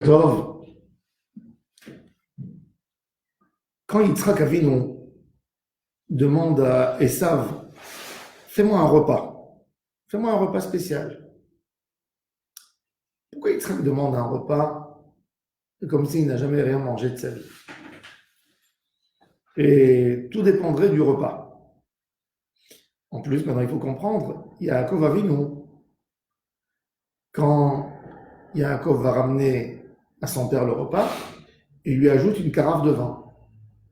Tov, quand Yitzhak Avinu demande à Esav, fais-moi un repas spécial. Pourquoi Yitzhak demande un repas comme s'il n'a jamais rien mangé de sa vie? Et tout dépendrait du repas. En plus, maintenant il faut comprendre, Yaakov Avinu, quand Yaakov va ramener à son père le repas, il lui ajoute une carafe de vin,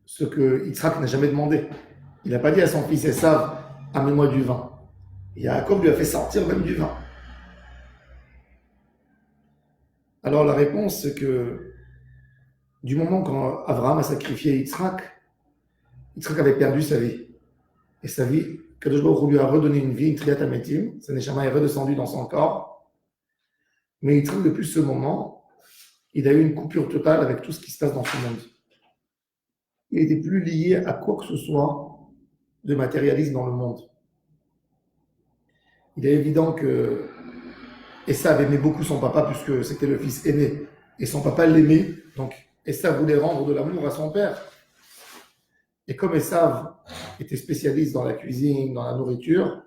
ce que Yitzhak n'a jamais demandé. Il n'a pas dit à son fils Esav, amène-moi du vin. Yaakov lui a fait sortir même du vin. Alors la réponse, c'est que du moment quand Abraham a sacrifié Yitzhak, Yitzhak avait perdu sa vie. Et sa vie, Kadosh Baruch Hu lui a redonné une vie, une triat ametim, sa neshama est redescendue dans son corps. Mais Yitzhak, depuis ce moment, il a eu une coupure totale avec tout ce qui se passe dans ce monde. Il n'était plus lié à quoi que ce soit de matérialisme dans le monde. Il est évident que Esav aimait beaucoup son papa puisque c'était le fils aîné. Et son papa l'aimait, donc Esav voulait rendre de l'amour à son père. Et comme Esav était spécialiste dans la cuisine, dans la nourriture,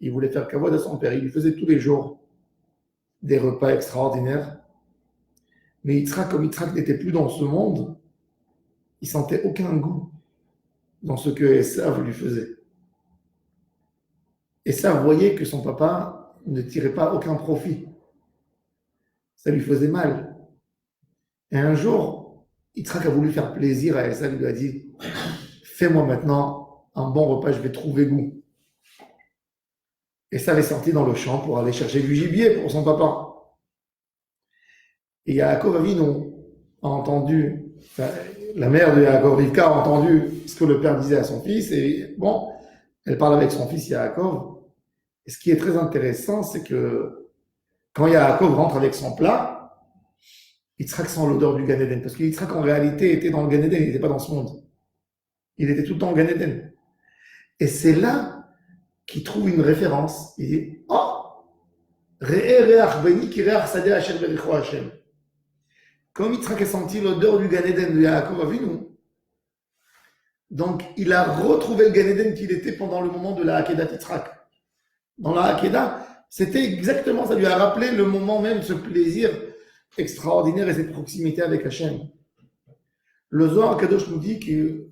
il voulait faire kavod à son père. Il lui faisait tous les jours des repas extraordinaires. Mais Yitzhak, comme Yitzhak n'était plus dans ce monde, il sentait aucun goût dans ce que Esav lui faisait. Esav voyait que son papa ne tirait pas aucun profit. Ça lui faisait mal. Et un jour, Yitzhak a voulu faire plaisir à Esav. Il lui a dit, fais-moi maintenant un bon repas, je vais trouver goût. Esav est sorti dans le champ pour aller chercher du gibier pour son papa. Et Yaakov Avinu a entendu, la mère de Yaakov Rivka a entendu ce que le père disait à son fils. Et bon, elle parle avec son fils Yaakov. Et ce qui est très intéressant, c'est que quand Yaakov rentre avec son plat, Yitzhak sent l'odeur du Gan Eden. Parce que Yitzhak, en réalité, était dans le Gan Eden, il n'était pas dans ce monde. Il était tout le temps au Gan Eden. Et c'est là qu'il trouve une référence. Il dit, oh, Re'e re'ach beni ki re'ach sadeh asher bericho Hashem. Comme Yitzhak a senti l'odeur du Gan Eden de Yaakov Avinu, donc il a retrouvé le Gan Eden qu'il était pendant le moment de la Hakedat Yitzhak. Dans la Hakedah, c'était exactement, ça lui a rappelé le moment même, ce plaisir extraordinaire et cette proximité avec Hachem. Le Zohar Kadosh nous dit que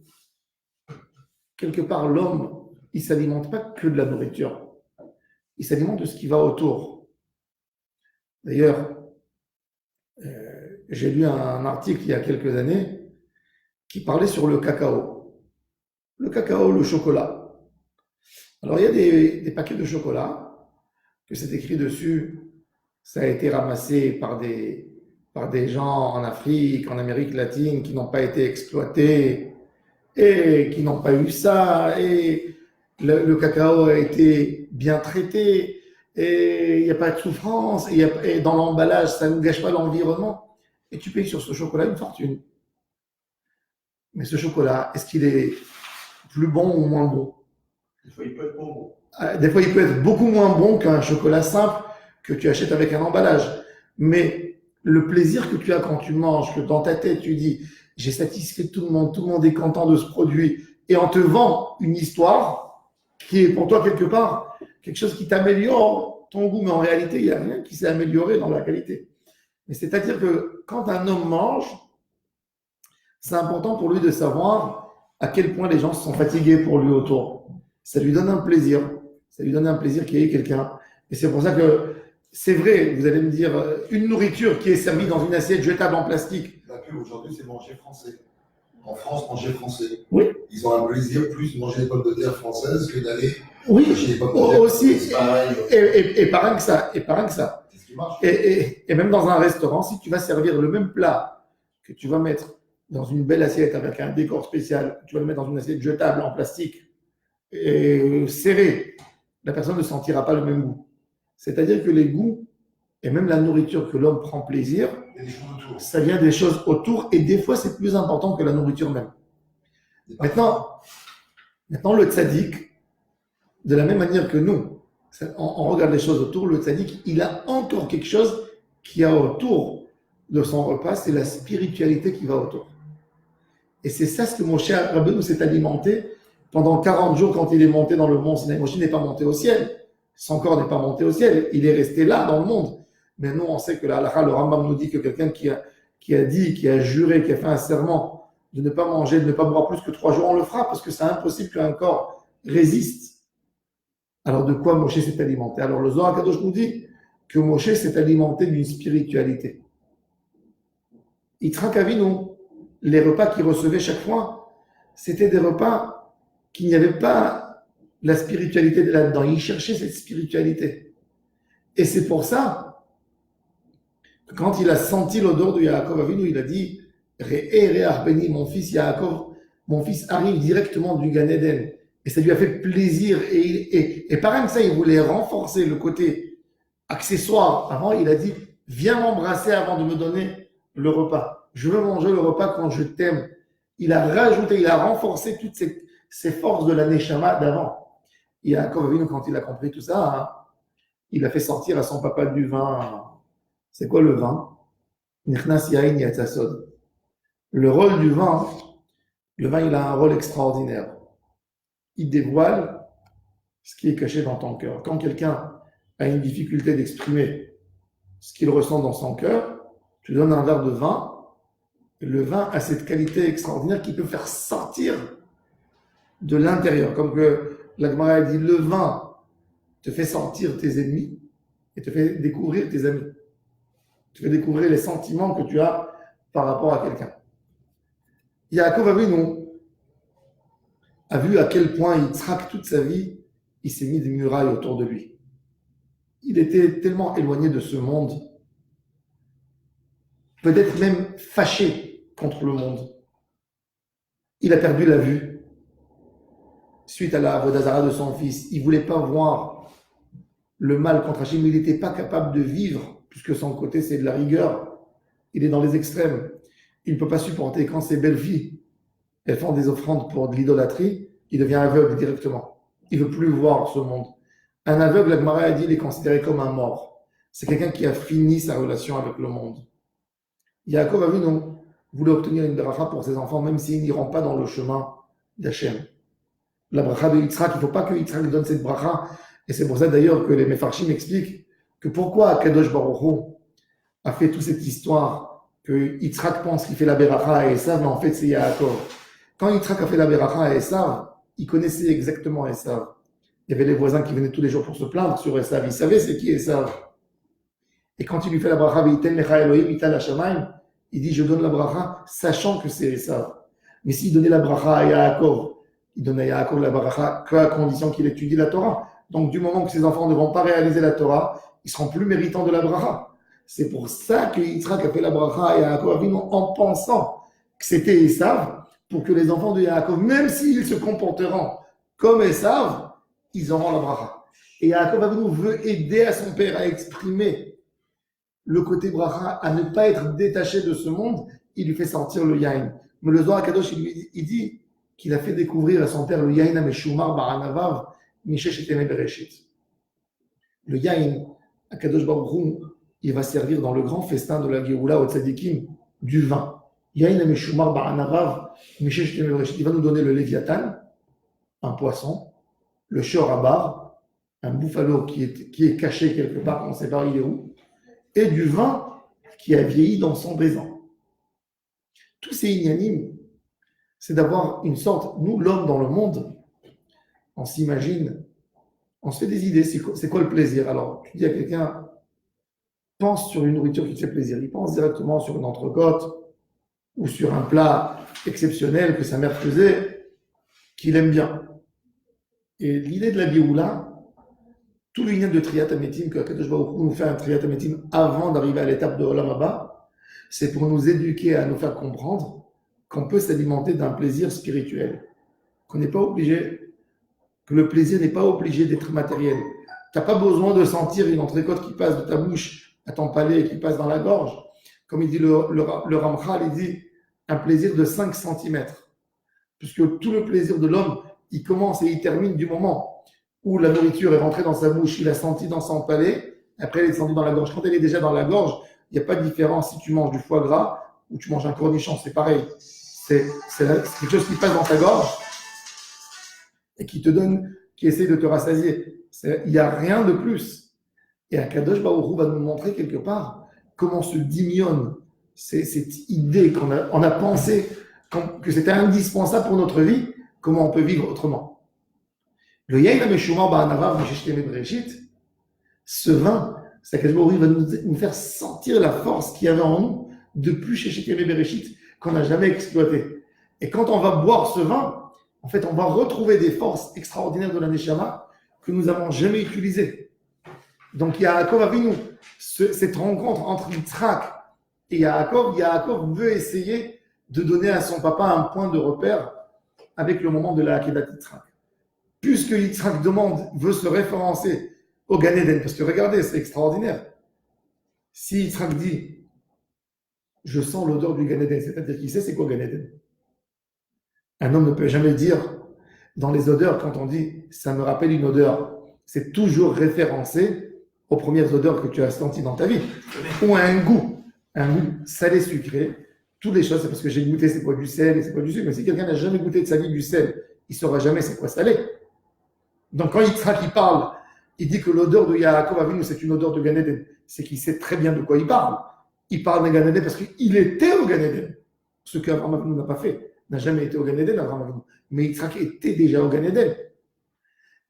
quelque part l'homme, il ne s'alimente pas que de la nourriture, il s'alimente de ce qui va autour. D'ailleurs, j'ai lu un article il y a quelques années qui parlait sur le cacao. Le cacao, le chocolat. Alors il y a des paquets de chocolat que c'est écrit dessus, ça a été ramassé par des gens en Afrique, en Amérique latine qui n'ont pas été exploités et qui n'ont pas eu ça, et le cacao a été bien traité et il n'y a pas de souffrance, et dans l'emballage ça ne gâche pas l'environnement, et tu payes sur ce chocolat une fortune. Mais ce chocolat, est-ce qu'il est plus bon ou moins bon? Des fois, il peut être bon. Des fois, il peut être beaucoup moins bon qu'un chocolat simple que tu achètes avec un emballage. Mais le plaisir que tu as quand tu manges, que dans ta tête, tu dis, j'ai satisfait tout le monde est content de ce produit, et on te vend une histoire qui est pour toi quelque part quelque chose qui t'améliore ton goût, mais en réalité, il n'y a rien qui s'est amélioré dans la qualité. Mais c'est-à-dire que quand un homme mange, c'est important pour lui de savoir à quel point les gens se sont fatigués pour lui autour. Ça lui donne un plaisir. Ça lui donne un plaisir qu'il y ait quelqu'un. Et c'est pour ça que c'est vrai, vous allez me dire, une nourriture qui est servie dans une assiette jetable en plastique. La pub aujourd'hui, c'est manger français. En France, manger français. Oui. Ils ont un plaisir plus de manger des pommes de terre françaises que d'aller oui. chez les pommes de terre. Aussi. Et pas rien que ça. Et pas rien que ça. C'est ce qui marche. Et même dans un restaurant, si tu vas servir le même plat que tu vas mettre dans une belle assiette avec un décor spécial, tu vas le mettre dans une assiette jetable en plastique et serré, la personne ne sentira pas le même goût. C'est-à-dire que les goûts et même la nourriture que l'homme prend plaisir, ça vient des choses autour, et des fois c'est plus important que la nourriture même. Maintenant le tzaddik, de la même manière que nous, on regarde les choses autour, le tzaddik, il a encore quelque chose qui a autour de son repas, c'est la spiritualité qui va autour. Et c'est ça ce que Moshe Rabbeinu s'est alimenté pendant 40 jours quand il est monté dans le mont Sinaï. Moshe n'est pas monté au ciel. Son corps n'est pas monté au ciel. Il est resté là dans le monde. Mais nous, on sait que la halakha, le Rambam nous dit que quelqu'un qui a dit, qui a juré, qui a fait un serment de ne pas manger, de ne pas boire plus que 3 jours, on le fera parce que c'est impossible qu'un corps résiste. Alors de quoi Moshe s'est alimenté? Alors le Zohar Kadosh nous dit que Moshe s'est alimenté d'une spiritualité. Yitzhak Avinu, les repas qu'il recevait chaque fois, c'était des repas qu'il n'y avait pas la spiritualité là-dedans. Il cherchait cette spiritualité. Et c'est pour ça, quand il a senti l'odeur de Yaakov Avinu, il a dit Re'e Arbeni, mon fils Yaakov, mon fils arrive directement du Gan Eden. Et ça lui a fait plaisir. Et pareil que ça, il voulait renforcer le côté accessoire. Avant, il a dit viens m'embrasser avant de me donner le repas. Je veux manger le repas quand je t'aime. Il a rajouté, il a renforcé toutes ces forces de la Neshama d'avant. Et Yaakov Avinu, quand il a compris tout ça, hein, il a fait sortir à son papa du vin. C'est quoi le vin? Nichnas yain yatzasod. Le rôle du vin, il a un rôle extraordinaire. Il dévoile ce qui est caché dans ton cœur. Quand quelqu'un a une difficulté d'exprimer ce qu'il ressent dans son cœur, tu donnes un verre de vin. Le vin a cette qualité extraordinaire qui peut faire sortir de l'intérieur. Comme que la Gemara a dit, le vin te fait sortir tes ennemis et te fait découvrir tes amis. Te fait découvrir les sentiments que tu as par rapport à quelqu'un. Yaakov Avinu a vu à quel point Yitzhak, toute sa vie, il s'est mis des murailles autour de lui. Il était tellement éloigné de ce monde, peut-être même fâché contre le monde. Il a perdu la vue suite à la avodah zara de son fils. Il ne voulait pas voir le mal contre Hachem, mais il n'était pas capable de vivre, puisque son côté c'est de la rigueur. Il est dans les extrêmes. Il ne peut pas supporter quand ses belles-filles elles font des offrandes pour de l'idolâtrie, il devient aveugle directement. Il ne veut plus voir ce monde. Un aveugle, la Gemara a dit, il est considéré comme un mort. C'est quelqu'un qui a fini sa relation avec le monde. Yaakov Avinu voulait obtenir une bracha pour ses enfants, même s'ils n'iront pas dans le chemin d'Hachem. La bracha de Yitzhak, il ne faut pas que Yitzhak donne cette bracha. Et c'est pour ça d'ailleurs que les Mefarshim expliquent que pourquoi Kadosh Baruch Hu a fait toute cette histoire que Yitzhak pense qu'il fait la bracha à Esav, mais en fait c'est Yaakov. Quand Yitzhak a fait la bracha à Esav, il connaissait exactement Esav. Il y avait les voisins qui venaient tous les jours pour se plaindre sur Esav. Il savait c'est qui Esav. Et quand il lui fait la bracha, il dit je donne la bracha sachant que c'est Esav. Mais s'il donnait la bracha à Yaakov, il donnait à Yaakov la bracha qu'à condition qu'il étudie la Torah. Donc du moment que ses enfants ne vont pas réaliser la Torah, ils seront plus méritants de la bracha. C'est pour ça que Yitzhak a fait la bracha à Yaakov Avinu en pensant que c'était Esav, pour que les enfants de Yaakov, même s'ils se comporteront comme Esav, ils auront la bracha. Et Yaakov Avinu veut aider à son père à exprimer le côté bracha, à ne pas être détaché de ce monde. Il lui fait sortir le yain. Mais le Zohar Kadosh, il dit qu'il a fait découvrir à son père le yain ameshumar baranavav mishesh eteme bereshit. Le yain, à Kadosh Baruch Hu, il va servir dans le grand festin de la Géoula au Tzadikim du vin. Yain ameshumar baranavav mishesh eteme bereshit. Il va nous donner le léviathan, un poisson, le shorabar, un bouffalo qui est caché quelque part, on ne sait pas il est où, et du vin qui a vieilli dans son présent. Tous ces inanimes, c'est d'avoir une sorte, nous l'homme dans le monde, on s'imagine, on se fait des idées, c'est quoi le plaisir? Alors, tu dis à quelqu'un, pense sur une nourriture qui te fait plaisir. Il pense directement sur une entrecôte ou sur un plat exceptionnel que sa mère faisait, qu'il aime bien. Et l'idée de la Géoula, tout l'union de Triyat Ametim, que Kadosh Baruch Hu nous fait un Triyat Ametim avant d'arriver à l'étape de Olam Haba, c'est pour nous éduquer à nous faire comprendre qu'on peut s'alimenter d'un plaisir spirituel. Qu'on n'est pas obligé, que le plaisir n'est pas obligé d'être matériel. Tu n'as pas besoin de sentir une entrecôte qui passe de ta bouche à ton palais et qui passe dans la gorge. Comme il dit le Ramchal, il dit un plaisir de 5 cm. Puisque tout le plaisir de l'homme, il commence et il termine du moment où la nourriture est rentrée dans sa bouche, il a senti dans son palais, après elle est descendue dans la gorge. Quand elle est déjà dans la gorge, Il n'y a pas de différence si tu manges du foie gras ou tu manges un cornichon, c'est pareil. C'est quelque chose qui passe dans ta gorge et qui te donne, qui essaie de te rassasier. Il n'y a rien de plus. Et Akadosh Baruch Hu va nous montrer quelque part comment se diminuent cette idée on a pensé que c'était indispensable pour notre vie, comment on peut vivre autrement. Le Yain HaMeshumar Ba'anavav Misheshtem Bereshit, ce vin, c'est qu'Akadosh Baruch Hu va nous faire sentir la force qu'il y avait en nous depuis Shechem et Bereshit qu'on n'a jamais exploité. Et quand on va boire ce vin, en fait, on va retrouver des forces extraordinaires de la Neshama que nous n'avons jamais utilisées. Donc, Yaakov Avinu, cette rencontre entre Yitzhak et Yaakov veut essayer de donner à son papa un point de repère avec le moment de la Akedat Yitzhak. Puisque Yitzhak veut se référencer au Gan Eden, parce que regardez, c'est extraordinaire. Si Yitzhak dit je sens l'odeur du Gan Eden, c'est-à-dire qu'il sait c'est quoi Gan Eden. Un homme ne peut jamais dire dans les odeurs, quand on dit ça me rappelle une odeur, c'est toujours référencé aux premières odeurs que tu as senties dans ta vie, ou à un goût salé sucré. Toutes les choses, c'est parce que j'ai goûté c'est quoi du sel et c'est quoi du sucre, mais si quelqu'un n'a jamais goûté de sa vie du sel, il ne saura jamais c'est quoi salé. Donc quand Yitzhak il parle, il dit que l'odeur de Yaakov Avinu c'est une odeur de Gan Eden, c'est qu'il sait très bien de quoi il parle. Il parle de Gan Eden parce qu'il était au Gan Eden, ce qu'Abraham Avinu n'a pas fait. N'a jamais été au Gan Eden, Abraham Avinu. Mais Yitzhak était déjà au Gan Eden.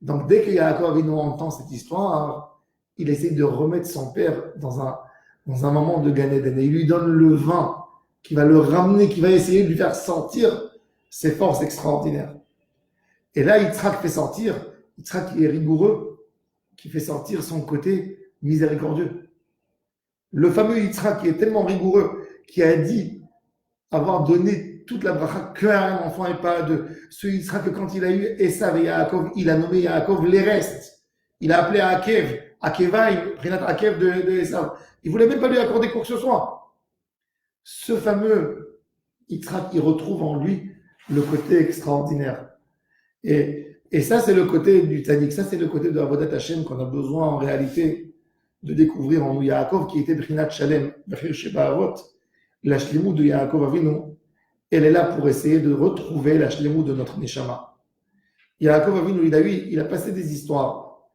Donc, dès que Yaakov Avinu entend cette histoire, il essaie de remettre son père dans un moment de Gan Eden. Et il lui donne le vin qui va le ramener, qui va essayer de lui faire sentir ses forces extraordinaires. Et là, Yitzhak fait sortir, Yitzhak qui est rigoureux, qui fait sortir son côté miséricordieux. Le fameux Yitzhak qui est tellement rigoureux, qui a dit avoir donné toute la bracha qu'à un enfant et pas à deux. Ce Yitzhak que quand il a eu Esav et Yaakov, il a nommé Yaakov les restes. Il a appelé Akevaim, Prinat Akev de Esav. Il voulait même pas lui accorder quoi que ce soit. Ce fameux Yitzhak, il retrouve en lui le côté extraordinaire. Et ça, c'est le côté du Tzadik. Ça, c'est le côté de Avodat Hashem qu'on a besoin en réalité de découvrir en nous. Yaakov qui était Prinat Shalem, Bechir Sheba Avot, la Shlimut de Yaakov Avinu. Elle est là pour essayer de retrouver la shlemut de notre neshama. Yaakov Avinu, il a passé des histoires.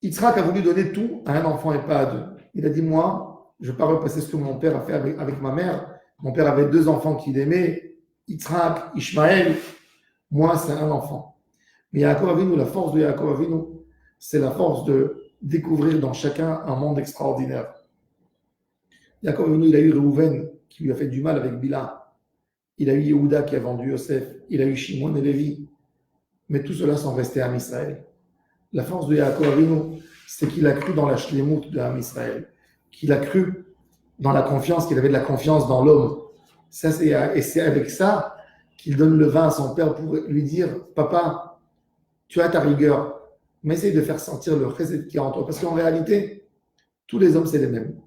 Yitzhak a voulu donner tout à un enfant et pas à deux. Il a dit, moi, je ne vais pas repasser ce que mon père a fait avec ma mère. Mon père avait 2 enfants qu'il aimait, Yitzhak, Ishmaël. Moi, c'est un enfant. Mais Yaakov Avinu, la force de Yaakov Avinu, c'est la force de découvrir dans chacun un monde extraordinaire. Yaakov Avinu, il a eu Reuven qui lui a fait du mal avec Bila. Il a eu Yehuda qui a vendu Yosef, il a eu Shimon et Lévi, mais tout cela sont restés à Israël. La force de Yaakov Avinu, c'est qu'il a cru dans la shlemut de Am Israël, qu'il a cru dans la confiance, qu'il avait de la confiance dans l'homme. Et c'est avec ça qu'il donne le vin à son père pour lui dire, papa, tu as ta rigueur, mais essaye de faire sentir le chesed qui est en toi, parce qu'en réalité, tous les hommes c'est les mêmes.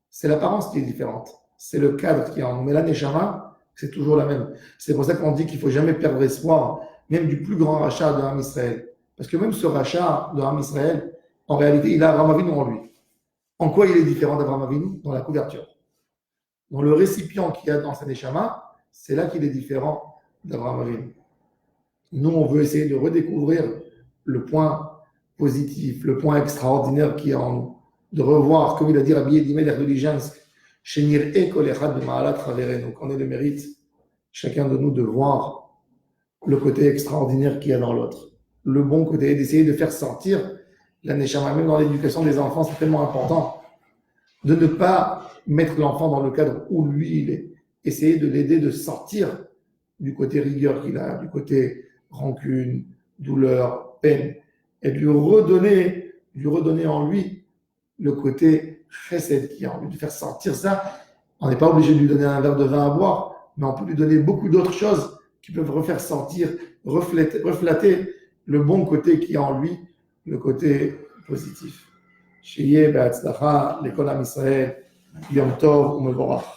C'est l'apparence qui est différente, c'est le cadre qui est en nous, mais la neshama, c'est toujours la même. C'est pour ça qu'on dit qu'il ne faut jamais perdre espoir, même du plus grand rachat de Ham Israël. Parce que même ce rachat de Ham Israël, en réalité, il a Abraham Avinu en lui. En quoi il est différent d'Abraham Avinu? Dans la couverture. Dans le récipient qu'il y a dans sa neshama, c'est là qu'il est différent d'Abraham Avinu. Nous, on veut essayer de redécouvrir le point positif, le point extraordinaire qui est en nous. De revoir, comme il a dit Rabbi Yedimelech de Lijansk, qu'on ait le mérite, chacun de nous, de voir le côté extraordinaire qu'il y a dans l'autre. Le bon côté, d'essayer de faire sortir la neshama, même dans l'éducation des enfants, c'est tellement important. De ne pas mettre l'enfant dans le cadre où lui, il est. Essayer de l'aider de sortir du côté rigueur qu'il a, du côté rancune, douleur, peine, et de lui redonner en lui le côté chesed qui a envie de faire sentir ça. On n'est pas obligé de lui donner un verre de vin à boire, mais on peut lui donner beaucoup d'autres choses qui peuvent refaire sentir, reflatter le bon côté qui est en lui, le côté positif. Sheyeh be'atzlacha lekol am Israël, Yom Tov u'mevorach.